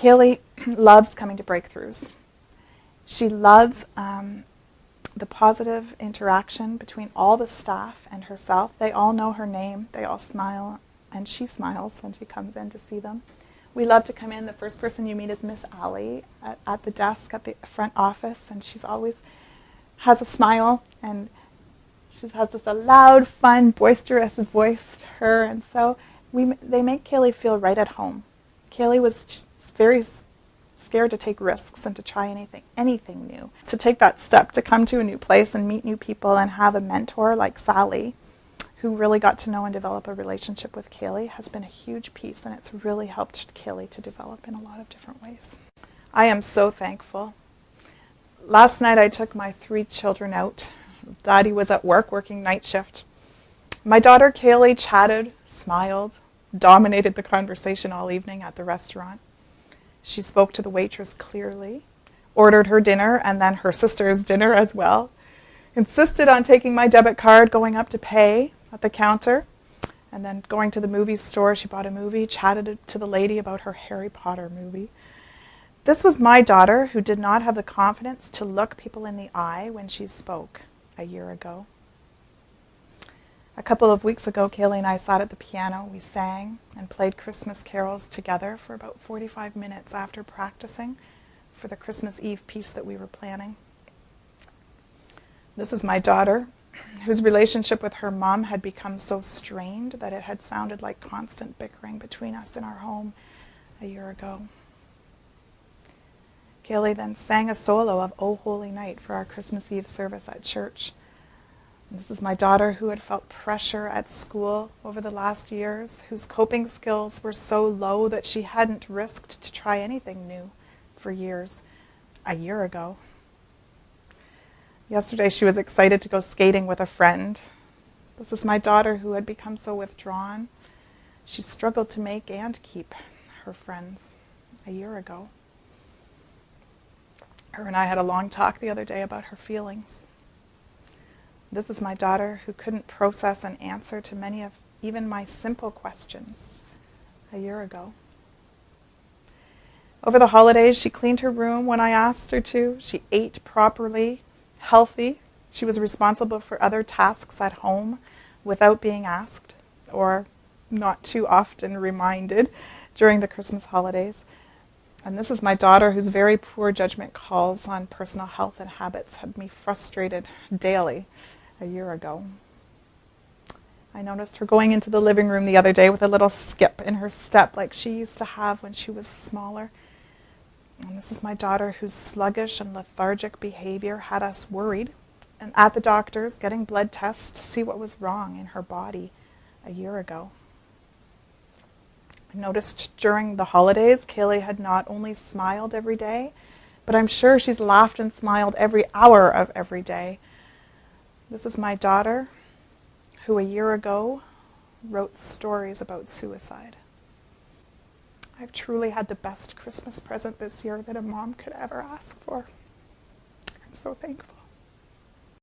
Kaleigh loves coming to breakthroughs. She loves the positive interaction between all the staff and herself. They all know her name. They all smile, and she smiles when she comes in to see them. We love to come in. The first person you meet is Miss Allie at the desk at the front office, and she's always has a smile, and she has just a loud, fun, boisterous voice to her, and so they make Kaleigh feel right at home. Kaleigh was very scared to take risks and to try anything new. To take that step, to come to a new place and meet new people and have a mentor like Sally, who really got to know and develop a relationship with Kaleigh, has been a huge piece, and it's really helped Kaleigh to develop in a lot of different ways. I am so thankful. Last night I took my 3 children out. Daddy was at work working night shift. My daughter Kaleigh chatted, smiled, dominated the conversation all evening at the restaurant. She spoke to the waitress clearly, ordered her dinner and then her sister's dinner as well, insisted on taking my debit card, going up to pay at the counter, and then going to the movie store. She bought a movie, chatted to the lady about her Harry Potter movie. This was my daughter who did not have the confidence to look people in the eye when she spoke a year ago. A couple of weeks ago, Kaleigh and I sat at the piano. We sang and played Christmas carols together for about 45 minutes after practicing for the Christmas Eve piece that we were planning. This is my daughter, whose relationship with her mom had become so strained that it had sounded like constant bickering between us in our home a year ago. Kaleigh then sang a solo of O Holy Night for our Christmas Eve service at church. This is my daughter who had felt pressure at school over the last years, whose coping skills were so low that she hadn't risked to try anything new for years, a year ago. Yesterday she was excited to go skating with a friend. This is my daughter who had become so withdrawn. She struggled to make and keep her friends a year ago. Her and I had a long talk the other day about her feelings. This is my daughter who couldn't process an answer to many of even my simple questions a year ago. Over the holidays, she cleaned her room when I asked her to. She ate properly, healthy. She was responsible for other tasks at home without being asked or not too often reminded during the Christmas holidays. And this is my daughter whose very poor judgment calls on personal health and habits had me frustrated daily a year ago. I noticed her going into the living room the other day with a little skip in her step like she used to have when she was smaller. And this is my daughter whose sluggish and lethargic behavior had us worried and at the doctor's getting blood tests to see what was wrong in her body a year ago. I noticed during the holidays, Kaleigh had not only smiled every day, but I'm sure she's laughed and smiled every hour of every day. This is my daughter who a year ago wrote stories about suicide. I've truly had the best Christmas present this year that a mom could ever ask for. I'm so thankful.